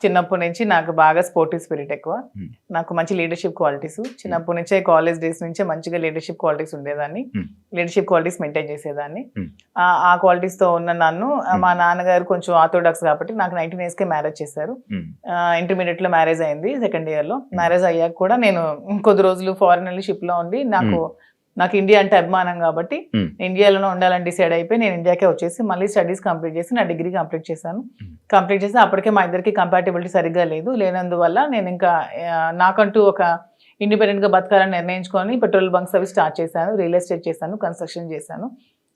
చిన్నప్పటి నుంచి నాకు బాగా స్పోర్టివ్ స్పిరిట్ ఎక్కువ. నాకు మంచి లీడర్షిప్ క్వాలిటీస్ చిన్నప్పటి నుంచే, కాలేజ్ డేస్ నుంచే మంచిగా లీడర్షిప్ క్వాలిటీస్ ఉండేదాన్ని. లీడర్షిప్ క్వాలిటీస్ మెయింటైన్ చేసేదాన్ని. ఆ క్వాలిటీస్ తో ఉన్న నన్ను మా నాన్నగారు కొంచెం ఆర్థోడాక్స్ కాబట్టి నాకు 19 years కే మ్యారేజ్ చేశారు. ఇంటర్మీడియట్ లో మ్యారేజ్ అయింది. సెకండ్ ఇయర్ లో మ్యారేజ్ అయ్యాక కూడా నేను కొద్ది రోజులు ఫారెన్ వెళ్ళి షిప్ లో ఉండి నాకు ఇండియా అంటే అభిమానం కాబట్టి ఇండియాలోనే ఉండాలని డిసైడ్ అయిపోయి నేను ఇండియాకే వచ్చేసి మళ్ళీ స్టడీస్ కంప్లీట్ చేసి నా డిగ్రీ కంప్లీట్ చేశాను. కంప్లీట్ చేసి అప్పటికే మా ఇద్దరికి కంపాటబిలిటీ సరిగ్గా లేనందువల్ల నేను ఇంకా నాకంటూ ఒక ఇండిపెండెంట్ గా బతకాలని నిర్ణయించుకొని పెట్రోల్ బంక్స్ అవి స్టార్ట్ చేశాను, రియల్ ఎస్టేట్ చేశాను, కన్స్ట్రక్షన్ చేశాను.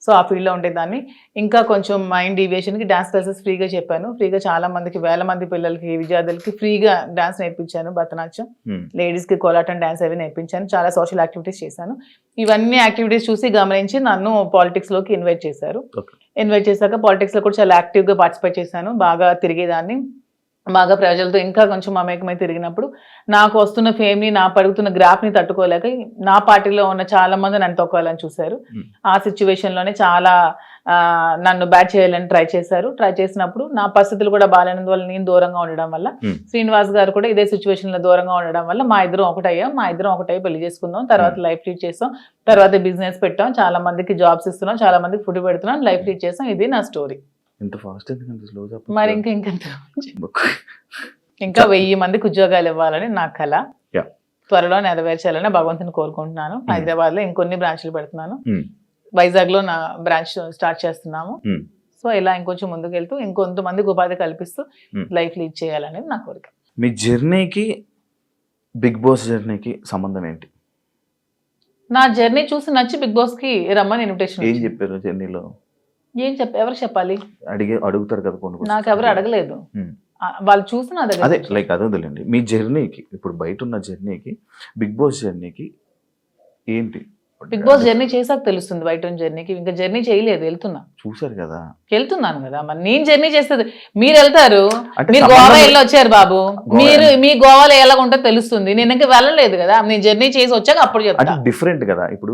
సో ఆ ఫీల్డ్లో ఉండేదాన్ని. ఇంకా కొంచెం మైండ్ డీవియేషన్కి డాన్స్ క్లాసెస్ ఫ్రీగా చెప్పాను. ఫ్రీగా చాలా మందికి, వేల మంది పిల్లలకి, విద్యార్థులకి ఫ్రీగా డాన్స్ నేర్పించాను. భరతనాట్యం, లేడీస్కి కోలాటం డాన్స్ అవి నేర్పించాను. చాలా సోషల్ యాక్టివిటీస్ చేశాను. ఇవన్నీ యాక్టివిటీస్ చూసి గమనించి నన్ను పాలిటిక్స్లోకి ఇన్వైట్ చేశారు. ఇన్వైట్ చేశాక పాలిటిక్స్లో కూడా చాలా యాక్టివ్గా పార్టిసిపేట్ చేశాను. బాగా తిరిగేదాన్ని. బాగా ప్రజలతో ఇంకా కొంచెం మమేకమై తిరిగినప్పుడు నాకు వస్తున్న ఫేమ్ని, నా పడుగుతున్న గ్రాఫ్ని తట్టుకోలేక నా పార్టీలో ఉన్న చాలా మంది నన్ను తొక్కాలని చూశారు. ఆ సిచ్యువేషన్లోనే చాలా నన్ను బ్యాట్ చేయాలని ట్రై చేశారు. ట్రై చేసినప్పుడు నా పరిస్థితులు కూడా బాగాలేనందువల్ల, నేను దూరంగా ఉండడం వల్ల, శ్రీనివాస్ గారు కూడా ఇదే సిచ్యువేషన్లో దూరంగా ఉండడం వల్ల మా ఇద్దరం ఒకటై పెళ్లి చేసుకుందాం, తర్వాత లైఫ్ లీడ్ చేస్తాం, తర్వాత బిజినెస్ పెట్టాం, చాలా మందికి జాబ్స్ ఇస్తున్నాం, చాలా మందికి ఫుడ్ పెడుతున్నాం, లైఫ్ లీడ్ చేస్తాం. ఇది నా స్టోరీ. ఇంత ఫాస్ట్ మరి ఇంకా 1000 మందికి ఉద్యోగాలు ఇవ్వాలని నా కళ. త్వరలో నెరవేర్చాలని భగవంతుని కోరుకుంటున్నాను. హైదరాబాద్ లో ఇంకొన్ని బ్రాంచ్లు పెడుతున్నాను. వైజాగ్ లో నా బ్రాంచ్ స్టార్ట్ చేస్తున్నాము. సో ఇలా ఇంకొంచెం ముందుకు వెళ్తూ ఇంకొంతమందికి ఉపాధి కల్పిస్తూ లైఫ్ లీడ్ చేయాలనేది నా కోరిక. మీ జర్నీకి బిగ్ బాస్ జర్నీకి సంబంధం ఏంటి? నా జర్నీ చూసి నచ్చి బిగ్ బాస్ కి రమ్మని ఇన్విటేషన్. ఏం చెప్పారు జర్నీలో? ఎవరు చెప్పాలి? అడుగుతారు కదా. నాకు ఎవరు అడగలేదు. వాళ్ళు చూసి నా దగ్గర అదే లైక్ అదే వదిలేండి. మీ జర్నీకి, ఇప్పుడు బయట ఉన్న జర్నీకి, బిగ్ బాస్ జర్నీకి ఏంటి? బిగ్ బాస్ జర్నీ చేసాక తెలుస్తుంది. బయట ఉన్న జర్నీకి ఇంకా జర్నీ చేయలేదు, చూసారు కదా. వెళ్తున్నాను కదా. మరి నేను జర్నీ చేస్తుంది, మీరు వెళ్తారు. మీరు గోవా వెళ్ళి వచ్చారు బాబు, మీ గోవాలో ఎలా ఉంటుందో తెలుస్తుంది. నేను ఇంకా వెళ్ళలేదు కదా. నేను జర్నీ చేసి వచ్చాక అప్పుడు చెప్తాను. డిఫరెంట్ కదా. ఇప్పుడు